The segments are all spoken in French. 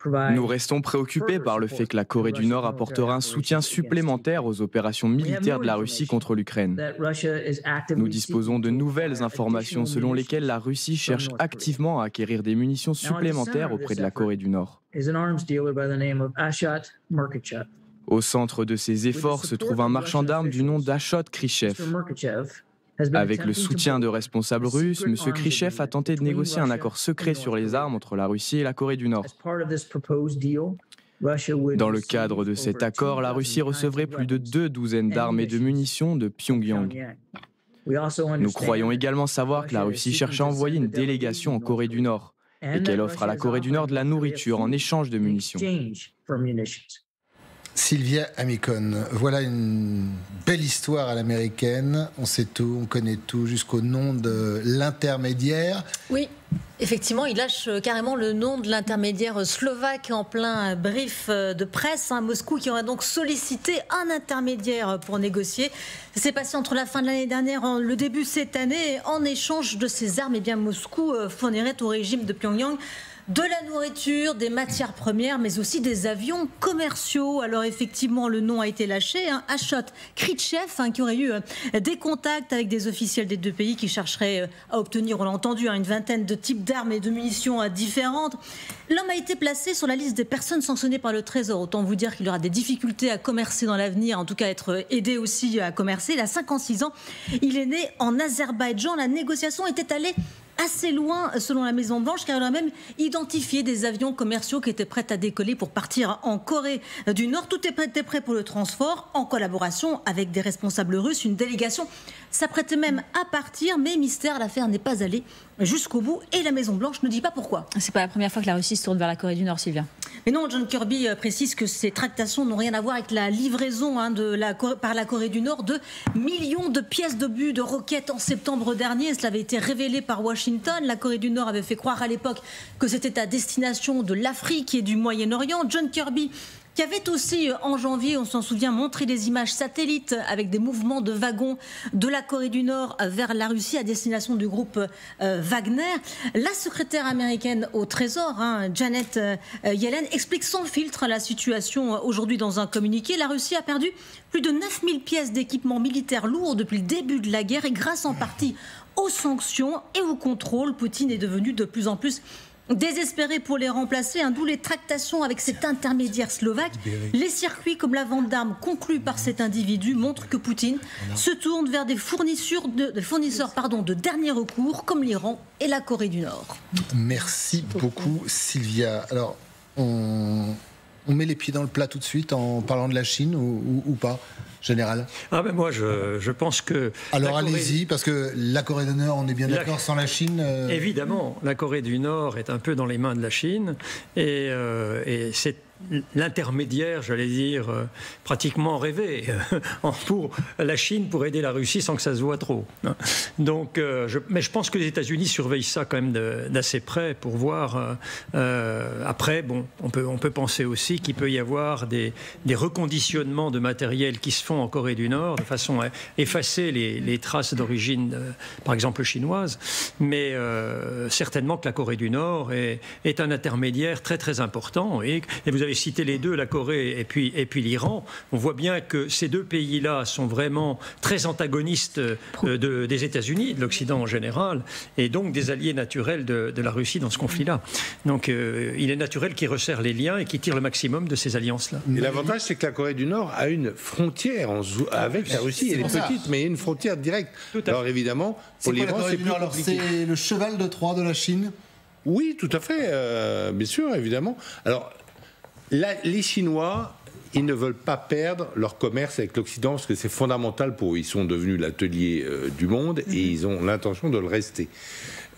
Nous restons préoccupés par le fait que la Corée du Nord apportera un soutien supplémentaire aux opérations militaires de la Russie contre l'Ukraine. Nous disposons de nouvelles informations selon lesquelles la Russie cherche activement à acquérir des munitions supplémentaires auprès de la Corée du Nord. Au centre de ces efforts se trouve un marchand d'armes du nom d'Ashot Khrushchev. Avec le soutien de responsables russes, M. Khrushchev a tenté de négocier un accord secret sur les armes entre la Russie et la Corée du Nord. Dans le cadre de cet accord, la Russie recevrait plus de 2 douzaines d'armes et de munitions de Pyongyang. Nous croyons également savoir que la Russie cherche à envoyer une délégation en Corée du Nord et qu'elle offre à la Corée du Nord de la nourriture en échange de munitions. Sylvia Hamilton, voilà une belle histoire à l'américaine. On sait tout, on connaît tout, jusqu'au nom de l'intermédiaire. Oui, effectivement, il lâche carrément le nom de l'intermédiaire slovaque en plein brief de presse. Moscou qui aurait donc sollicité un intermédiaire pour négocier. Ça s'est passé entre la fin de l'année dernière et le début cette année. En échange de ces armes, Moscou fournirait au régime de Pyongyang de la nourriture, des matières premières, mais aussi des avions commerciaux. Alors effectivement, le nom a été lâché. Ashot Khrushchev, qui aurait eu des contacts avec des officiels des deux pays qui chercheraient à obtenir, on l'a entendu, une vingtaine de types d'armes et de munitions différentes. L'homme a été placé sur la liste des personnes sanctionnées par le Trésor. Autant vous dire qu'il aura des difficultés à commercer dans l'avenir, en tout cas être aidé aussi à commercer. Il a 56 ans. Il est né en Azerbaïdjan. La négociation était allée assez loin selon la Maison-Blanche, car elle a même identifié des avions commerciaux qui étaient prêts à décoller pour partir en Corée du Nord. Tout était prêt pour le transport, en collaboration avec des responsables russes. Une délégation s'apprêtait même à partir, mais mystère, l'affaire n'est pas allée jusqu'au bout et la Maison-Blanche ne dit pas pourquoi. C'est pas la première fois que la Russie se tourne vers la Corée du Nord, Sylvia. Mais non, John Kirby précise que ces tractations n'ont rien à voir avec la livraison par la Corée du Nord de millions de pièces d'obus de roquettes en septembre dernier. Cela avait été révélé par Washington. La Corée du Nord avait fait croire à l'époque que c'était à destination de l'Afrique et du Moyen-Orient. John Kirby, qui avait aussi, en janvier, on s'en souvient, montré des images satellites avec des mouvements de wagons de la Corée du Nord vers la Russie à destination du groupe Wagner. La secrétaire américaine au Trésor, Janet Yellen, explique sans filtre la situation aujourd'hui dans un communiqué. La Russie a perdu plus de 9000 pièces d'équipements militaires lourds depuis le début de la guerre et grâce en partie aux sanctions et au contrôle, Poutine est devenu de plus en plus désespéré pour les remplacer, d'où les tractations avec cet intermédiaire slovaque. Les circuits comme la vente d'armes conclus par cet individu montrent que Poutine se tourne vers des fournisseurs de dernier recours comme l'Iran et la Corée du Nord. Merci beaucoup Sylvia. Alors on met les pieds dans le plat tout de suite en parlant de la Chine ou pas, général? Moi je pense que... Alors allez-y, parce que la Corée du Nord, on est bien d'accord, sans la Chine... Évidemment, la Corée du Nord est un peu dans les mains de la Chine et c'est l'intermédiaire, j'allais dire, pratiquement rêvé pour la Chine pour aider la Russie sans que ça se voit trop. Donc, mais je pense que les États-Unis surveillent ça quand même d'assez près pour voir. Après, on peut penser aussi qu'il peut y avoir des reconditionnements de matériel qui se font en Corée du Nord de façon à effacer les traces d'origine, par exemple chinoise. Mais certainement que la Corée du Nord est un intermédiaire très très important. Et vous avez cité les deux, la Corée et puis l'Iran. On voit bien que ces deux pays-là sont vraiment très antagonistes des États-Unis, de l'Occident en général, et donc des alliés naturels de la Russie dans ce conflit-là. Donc il est naturel qu'ils resserrent les liens et qu'ils tirent le maximum de ces alliances-là. Et l'avantage, c'est que la Corée du Nord a une frontière avec la Russie. Elle est petite, mais il y a une frontière directe. Alors évidemment, pour l'Iran, c'est plus compliqué. C'est le cheval de Troie de la Chine? Oui, tout à fait, bien sûr, évidemment. Alors, les Chinois, ils ne veulent pas perdre leur commerce avec l'Occident parce que c'est fondamental pour eux. Ils sont devenus l'atelier du monde et ils ont l'intention de le rester.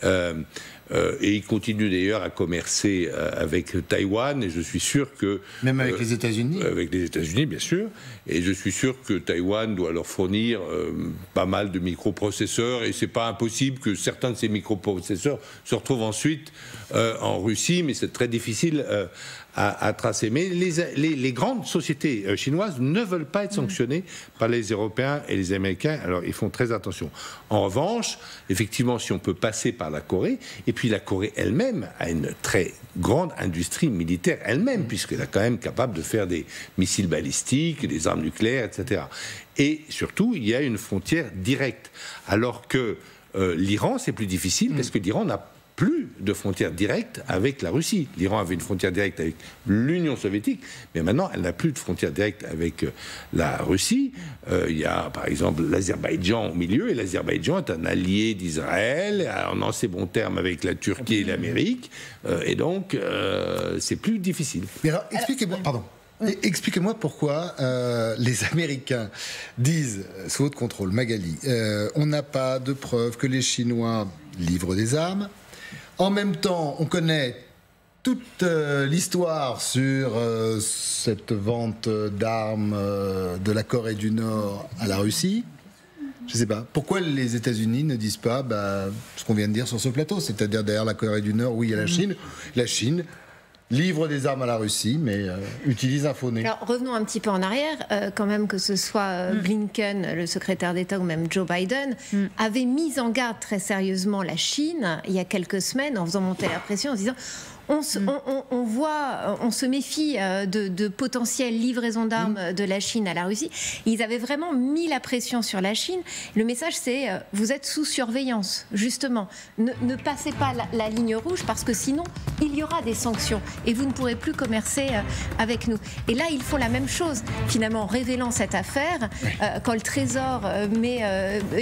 Et ils continuent d'ailleurs à commercer avec Taïwan, et je suis sûr que... Même avec les États-Unis? Avec les États-Unis, bien sûr. Et je suis sûr que Taïwan doit leur fournir pas mal de microprocesseurs, et c'est pas impossible que certains de ces microprocesseurs se retrouvent ensuite en Russie, mais c'est très difficile à tracer. Mais les grandes sociétés chinoises ne veulent pas être sanctionnées par les Européens et les Américains, alors ils font très attention. En revanche, effectivement, si on peut passer par la Corée, et puis la Corée elle-même a une très grande industrie militaire elle-même, puisqu'elle est quand même capable de faire des missiles balistiques, des armes nucléaires, etc. Et surtout, il y a une frontière directe. Alors que l'Iran, c'est plus difficile, parce que l'Iran n'a plus de frontière directe avec la Russie. L'Iran avait une frontière directe avec l'Union soviétique, mais maintenant, elle n'a plus de frontière directe avec la Russie. Il y a, par exemple, l'Azerbaïdjan au milieu, et l'Azerbaïdjan est un allié d'Israël, en assez bons termes avec la Turquie et l'Amérique, et donc, c'est plus difficile. Mais alors, expliquez-moi, pardon. Expliquez-moi pourquoi les Américains disent, sous votre contrôle, Magali, on n'a pas de preuves que les Chinois livrent des armes. En même temps, on connaît toute l'histoire sur cette vente d'armes de la Corée du Nord à la Russie. Je ne sais pas. Pourquoi les États-Unis ne disent pas ce qu'on vient de dire sur ce plateau, c'est-à-dire derrière la Corée du Nord, oui, il y a la Chine. La Chine livre des armes à la Russie, mais utilise un faux nez. Alors revenons un petit peu en arrière, quand même que ce soit Blinken, le secrétaire d'État, ou même Joe Biden, avait mis en garde très sérieusement la Chine il y a quelques semaines en faisant monter la pression, en se disant on se méfie de potentielles livraisons d'armes de la Chine à la Russie. Ils avaient vraiment mis la pression sur la Chine. Le message, c'est vous êtes sous surveillance, justement. Ne passez pas la ligne rouge, parce que sinon, il y aura des sanctions et vous ne pourrez plus commercer avec nous. Et là, ils font la même chose, finalement, en révélant cette affaire. Quand le Trésor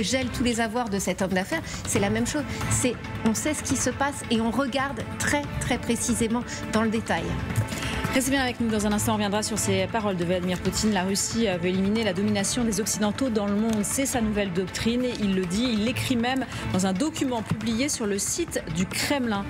gèle tous les avoirs de cet homme d'affaires, c'est la même chose. On sait ce qui se passe et on regarde très, très précisément dans le détail. Restez bien avec nous, dans un instant on reviendra sur ces paroles de Vladimir Poutine. La Russie veut éliminer la domination des Occidentaux dans le monde. C'est sa nouvelle doctrine, il le dit, il l'écrit même dans un document publié sur le site du Kremlin.